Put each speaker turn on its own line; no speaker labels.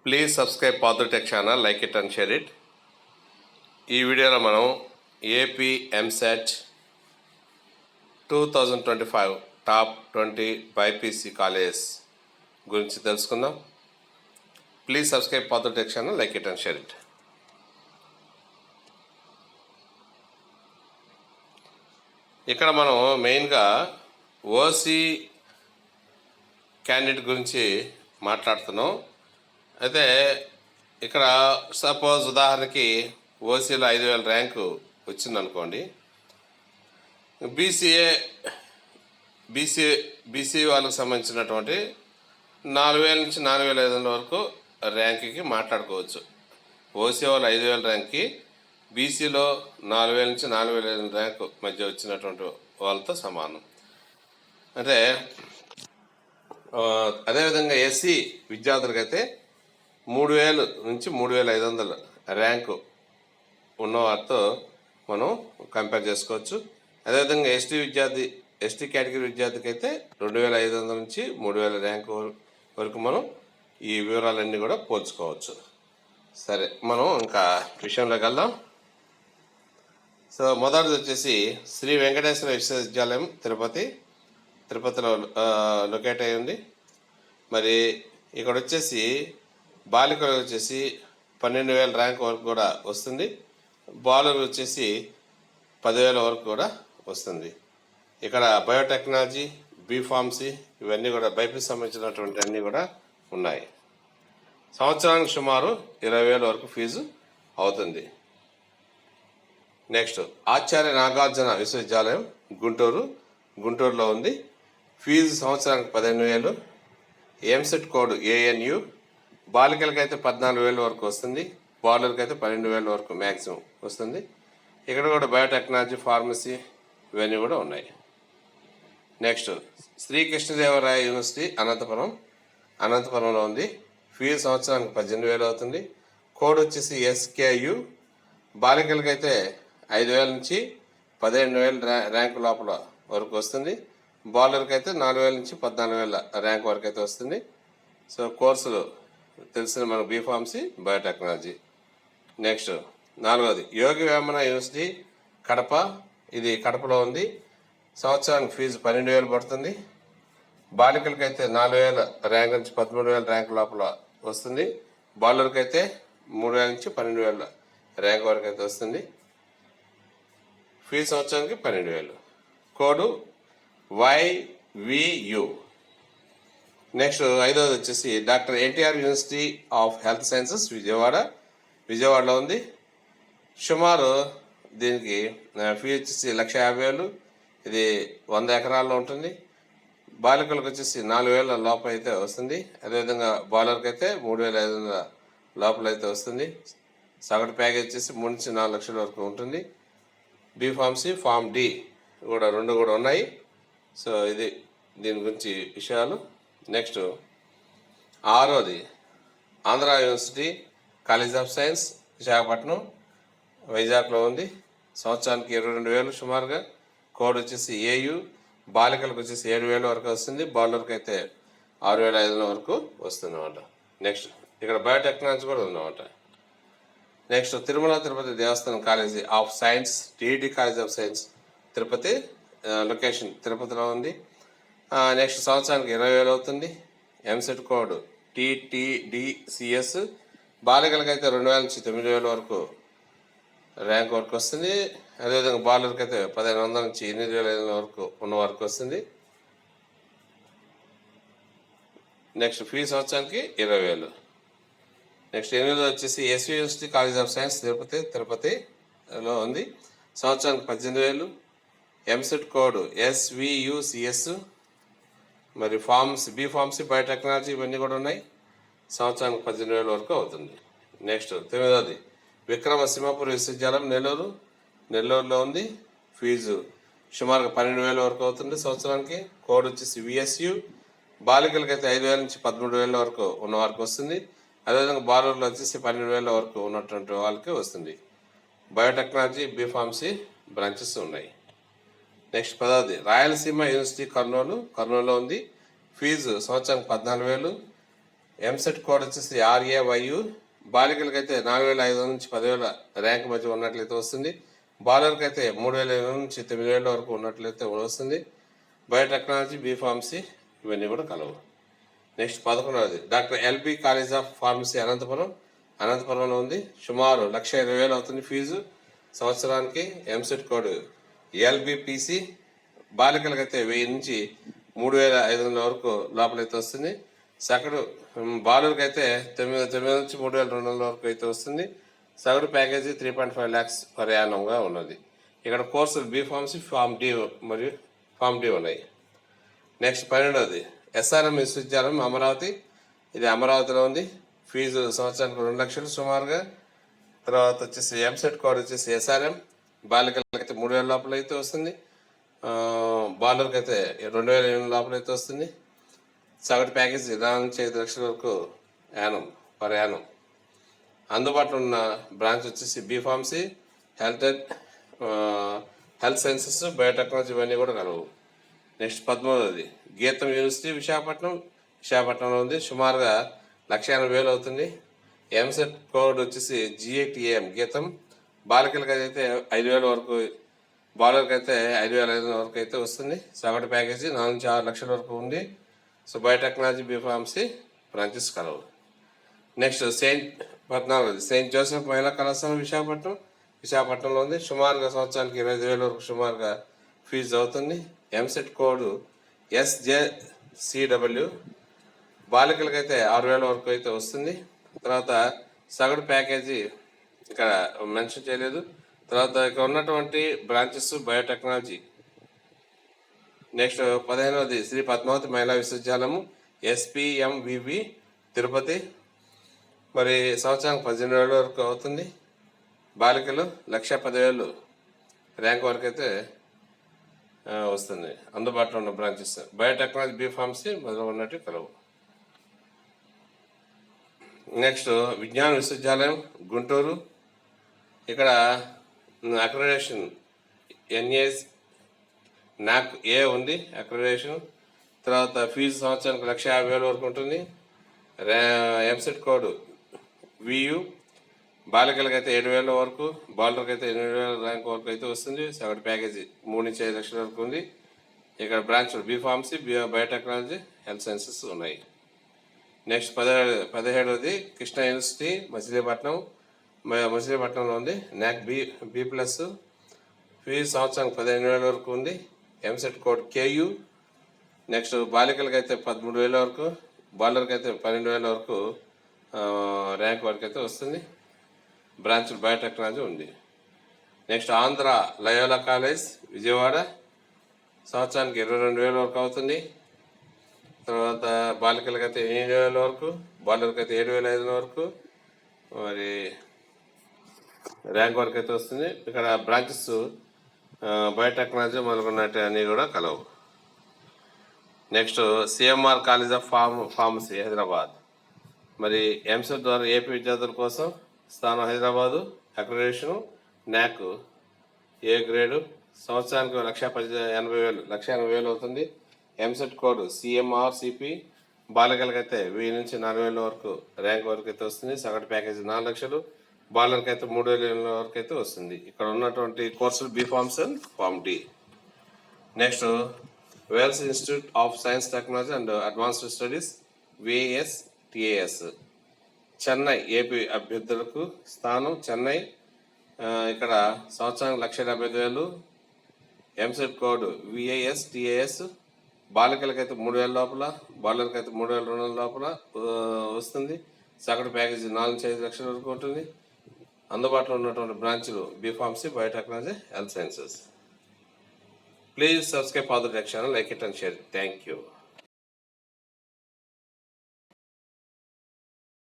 Please subscribe పాత్రటెక్ channel, like it and share it. ఈ వీడియోలో మనం AP EAMCET 2025 top 20 BiPC colleges గురించి తెలుసుకుందాం. ప్లీజ్ సబ్స్క్రైబ్ పాత్రటెక్ channel, like it and share it. ఇక్కడ మనం మెయిన్గా ఓసీ క్యాండిడేట్ గురించి మాట్లాడుతున్నాం. అయితే ఇక్కడ సపోజ్ ఉదాహరణకి ఓసీలో 5,000 ర్యాంకు వచ్చిందనుకోండి. బీసీ వాళ్ళకి సంబంధించినటువంటి 4,000 నుంచి 4,500 వరకు ర్యాంక్కి మాట్లాడుకోవచ్చు. ఓసీ వాళ్ళు 5,000 ర్యాంక్కి, బీసీలో 4,000 నుంచి 4,500 ర్యాంకు మధ్య వచ్చినటువంటి వాళ్ళతో సమానం. అంటే అదేవిధంగా ఎస్సీ విద్యార్థులకైతే 3,000 నుంచి 3,500 ర్యాంకు ఉన్నవారితో మనం కంపేర్ చేసుకోవచ్చు. అదేవిధంగా ఎస్టీ కేటగిరీ విద్యార్థికి అయితే 2,500 నుంచి 3,000 ర్యాంకు వరకు మనం ఈ వివరాలన్నీ కూడా పోల్చుకోవచ్చు. సరే, మనం ఇంకా విషయంలోకి వెళ్దాం. సో మొదటిది వచ్చేసి శ్రీ వెంకటేశ్వర విశ్వవిద్యాలయం తిరుపతిలో లొకేట్ అయ్యి ఉంది. మరి ఇక్కడ వచ్చేసి బాలికలు వచ్చేసి 12,000 ర్యాంక్ వరకు కూడా వస్తుంది. బాలురు వచ్చేసి 10,000 వరకు కూడా వస్తుంది. ఇక్కడ బయోటెక్నాలజీ, బీఫార్మసీ ఇవన్నీ కూడా బైపీసీ సంబంధించినటువంటి అన్నీ కూడా ఉన్నాయి. సంవత్సరానికి సుమారు 20,000 వరకు ఫీజు అవుతుంది. నెక్స్ట్ ఆచార్య నాగార్జున విశ్వవిద్యాలయం గుంటూరులో ఉంది. ఫీజు సంవత్సరానికి 15,000. EAMCET code ANU. బాలికలకైతే 14,000 వరకు వస్తుంది, బాలులకైతే 12,000 వరకు మ్యాక్సిమం వస్తుంది. ఇక్కడ కూడా బయోటెక్నాలజీ, ఫార్మసీ ఇవన్నీ కూడా ఉన్నాయి. నెక్స్ట్ శ్రీకృష్ణదేవరాయ యూనివర్సిటీ అనంతపురంలో ఉంది. ఫీజు సంవత్సరానికి 18,000 అవుతుంది. కోడ్ వచ్చేసి SKU. బాలికలకైతే 5,000 నుంచి 15,000 ర్యాంకు లోపల వరకు వస్తుంది. బాలులకి అయితే 4,000 నుంచి 14,000 ర్యాంక్ వరకు అయితే వస్తుంది. సో కోర్సులు తెలిసిన మన B Pharmacy, biotechnology. Next 4వది Yogi Vemana university Kadapa. ఇది కడపలో ఉంది. సంవత్సరానికి ఫీజు 12,000 పడుతుంది. బాలికలకి అయితే 4,000 ర్యాంక్ నుంచి 13,000 ర్యాంక్ లోపల వస్తుంది. బాలులకి అయితే 3,000 నుంచి 12,000 ర్యాంక్ వరకు అయితే వస్తుంది. ఫీజు సంవత్సరానికి 12,000. Code YVU. నెక్స్ట్ 5వది వచ్చేసి doctor NTR university of health sciences విజయవాడలో ఉంది. సుమారు దీనికి ఫీ వచ్చేసి 1,50,000. ఇది 100 ఎకరాల్లో ఉంటుంది. బాలికలకు వచ్చేసి 4,000 లోపల అయితే వస్తుంది. అదేవిధంగా బాలర్కి అయితే 3,500 లోపల అయితే వస్తుంది. సగటు ప్యాకేజ్ వచ్చేసి 3 నుంచి 4 లక్షల వరకు ఉంటుంది. బీఫార్మసీ, ఫార్మ్ D కూడా 2 కూడా ఉన్నాయి. సో ఇది దీని గురించి విషయాలు. నెక్స్ట్ 6వది Andhra university college of science Visakhapatnam వైజాగ్లో ఉంది. సంవత్సరానికి 22,000 సుమారుగా. కోడ్ వచ్చేసి AU. బాలికలకు వచ్చేసి 7,000 వరకు వస్తుంది. బాలులకు అయితే 6,500 వరకు వస్తుంది అన్నమాట. నెక్స్ట్ ఇక్కడ బయోటెక్నాలజీ కూడా ఉందన్నమాట. Next Tirupati Devasthanam college of science, TET college of science Tirupati location తిరుపతిలో ఉంది. నెక్స్ట్ సంవత్సరానికి 20,000 అవుతుంది. EAMCET code TTDCS. బాలికలకైతే 2,000 నుంచి 9,000 వరకు ర్యాంక్ వరకు వస్తుంది. అదేవిధంగా బాలులకి అయితే 1,500 నుంచి 8,500 వరకు ఉన్న వరకు వస్తుంది. నెక్స్ట్ ఫీ సంవత్సరానికి 20,000. నెక్స్ట్ 8వది వచ్చేసి SV university college of science తిరుపతిలో ఉంది. సంవత్సరానికి 18,000. EAMCET code SVUCS. మరి బీఫార్మసీ, బయోటెక్నాలజీ ఇవన్నీ కూడా ఉన్నాయి. సంవత్సరానికి 18,000 వరకు అవుతుంది. నెక్స్ట్ 9వది విక్రమసింహపురి విశ్వవిద్యాలయం నెల్లూరులో ఉంది. ఫీజు సుమారుగా 12,000 వరకు అవుతుంది సంవత్సరానికి. కోడ్ వచ్చేసి VSU. బాలికలకి అయితే 5,000 నుంచి 13,000 వరకు ఉన్న వారికి వస్తుంది. అదేవిధంగా బాలుర్లో వచ్చేసి 12,000 వరకు ఉన్నటువంటి వాళ్ళకి వస్తుంది. బయోటెక్నాలజీ, బీఫార్మసీ బ్రాంచెస్ ఉన్నాయి. నెక్స్ట్ 10వది రాయలసీమ యూనివర్సిటీ కర్నూలులో ఉంది. ఫీజు సంవత్సరానికి 14,000. ఎంసెట్ కోడ్ వచ్చేసి RAYU. బాలికలకి అయితే 4,500 నుంచి 10,000 ర్యాంక్ మధ్య ఉన్నట్లయితే వస్తుంది. బాలర్కి అయితే 3,000 నుంచి 9,000 వరకు ఉన్నట్లయితే వస్తుంది. బయోటెక్నాలజీ, బీఫార్మసీ ఇవన్నీ కూడా కలవు. నెక్స్ట్ 11వది doctor LB college of pharmacy అనంతపురంలో ఉంది. సుమారు 1,20,000 అవుతుంది ఫీజు సంవత్సరానికి. EAMCET code LBPC. బాలికలకి అయితే 1,000 నుంచి 3,500 వరకు లోపలైతే వస్తుంది. సగటు బాలులకి అయితే 9,000 నుంచి 3,200 వరకు అయితే వస్తుంది. సగటు ప్యాకేజీ 3.5 lakhs పర్ యానంగా ఉన్నది. ఇక్కడ కోర్సులు బీఫార్మసీ, ఫార్మ్ డి ఉన్నాయి. నెక్స్ట్ 12వది SRM విశ్వవిద్యాలయం అమరావతి. ఇది అమరావతిలో ఉంది. ఫీజు సంవత్సరానికి 2 లక్షలు సుమారుగా. తర్వాత వచ్చేసి ఎంసెట్ కోడ్ వచ్చేసి SRM. బాలికలకి అయితే 3,000 లోపల అయితే వస్తుంది. బాలర్కి అయితే 2,000 లోపల అయితే వస్తుంది. సగటు ప్యాకేజ్ 4 నుంచి 5 లక్షల వరకు పర్ యానం. అందుబాటులో ఉన్న బ్రాంచ్ వచ్చేసి బీఫార్మసీ, హెల్త్ సైన్సెస్, బయోటెక్నాలజీ ఇవన్నీ కూడా కలవు. నెక్స్ట్ 13వది గీతం యూనివర్సిటీ విశాఖపట్నంలో ఉంది. సుమారుగా 1,80,000 అవుతుంది. ఎంసెట్ కోడ్ వచ్చేసి GATAM గీతం. బాలికలకి అయితే 5,000 వరకు, బాలర్కి అయితే 5,500 వరకు అయితే వస్తుంది. సగటు ప్యాకేజీ 4 నుంచి 6 లక్షల వరకు ఉంది. సో బయోటెక్నాలజీ, బీఫార్మసీ బ్రాంచెస్ కలవు. నెక్స్ట్ 14వది సెయింట్ జోసెఫ్ మహిళా కళాశాల విశాఖపట్నంలో ఉంది. సుమారుగా సంవత్సరానికి 25,000 వరకు సుమారుగా ఫీజు అవుతుంది. EAMCET code SJCW. బాలికలకి అయితే 6,000 వరకు అయితే వస్తుంది. తర్వాత సగటు ప్యాకేజీ ఇక్కడ మెన్షన్ చేయలేదు. తర్వాత ఇక్కడ ఉన్నటువంటి బ్రాంచెస్ బయోటెక్నాలజీ. నెక్స్ట్ 15వది శ్రీ పద్మావతి మహిళా విశ్వవిద్యాలయము SPMVB తిరుపతి. మరి సంవత్సరానికి 18,000 వరకు అవుతుంది. బాలికలు 1,10,000 ర్యాంక్ వరకు అయితే వస్తుంది. అందుబాటులో ఉన్న బ్రాంచెస్ బయోటెక్నాలజీ, బీఫార్మసీ మొదలగున్నట్టు కలవు. నెక్స్ట్ విజ్ఞాన విశ్వవిద్యాలయం గుంటూరు. ఇక్కడ అక్రిడేషన్ NAC A ఉంది అక్రిడేషన్. తర్వాత ఫీజు సంవత్సరానికి 1,50,000 వరకు ఉంటుంది. EAMCET code VU. బాలికలకి అయితే 7,000 వరకు, బాలర్కి అయితే 8,000 ర్యాంక్ వరకు అయితే వస్తుంది. సగటు ప్యాకేజీ 3 నుంచి 5 లక్షల వరకు ఉంది. ఇక్కడ branch B Pharmacy, biotechnology, health sciences ఉన్నాయి. నెక్స్ట్ 17వది కృష్ణా యూనివర్సిటీ మచిలీపట్నంలో ఉంది. NAC B+. ఫీజు సంవత్సరానికి 15,000 వరకు ఉంది. EAMCET code KU. నెక్స్ట్ బాలికలకి అయితే 13,000 వరకు, బాలర్కి అయితే 12,000 వరకు ర్యాంక్ వరకు అయితే వస్తుంది. బ్రాంచ్ బయోటెక్నాలజీ ఉంది. Next Andhra Loyola college Vijayawada. సంవత్సరానికి 22,000 వరకు అవుతుంది. తర్వాత బాలికలకి అయితే 8,000 వరకు, బాలర్కి అయితే 7,500 వరకు మరి ర్యాంక్ వరకు అయితే వస్తుంది. ఇక్కడ బ్రాంచెస్ బయోటెక్నాలజీ మొదలుకున్నట్టు అన్నీ కూడా కలవు. Next CMR college of pharmacy Hyderabad. మరి ఎంసెట్ ద్వారా AP విద్యార్థుల కోసం స్థానం హైదరాబాదు. అక్రిడేషను NAC A grade. సంవత్సరానికి 1,80,000 అవుతుంది. EAMCET code CMR-CP. బాలికలకి అయితే 1,000 నుంచి 4,000 వరకు ర్యాంక్ వరకు అయితే వస్తుంది. సగటు ప్యాకేజీ 4 లక్షలు, బాలర్కి అయితే 3,000 వరకు అయితే వస్తుంది. ఇక్కడ ఉన్నటువంటి కోర్సులు B pharmacy and pharm D. Next Vels institute of science, technology and advanced studies VSTAS Chennai. AP అభ్యర్థులకు స్థానం చెన్నై. ఇక్కడ సంవత్సరానికి 1,70,000. EAMCET code VISTAS. బాలికలకి అయితే 3,000 లోపల, బాలర్కి అయితే 3,200 లోపల వస్తుంది. సగటు ప్యాకేజీ 4 నుంచి 5 లక్షల వరకు ఉంటుంది. అందుబాటులో ఉన్నటువంటి బ్రాంచ్లు B Pharmacy, biotechnology, health sciences. Please subscribe for the channel, like it and share. Thank you.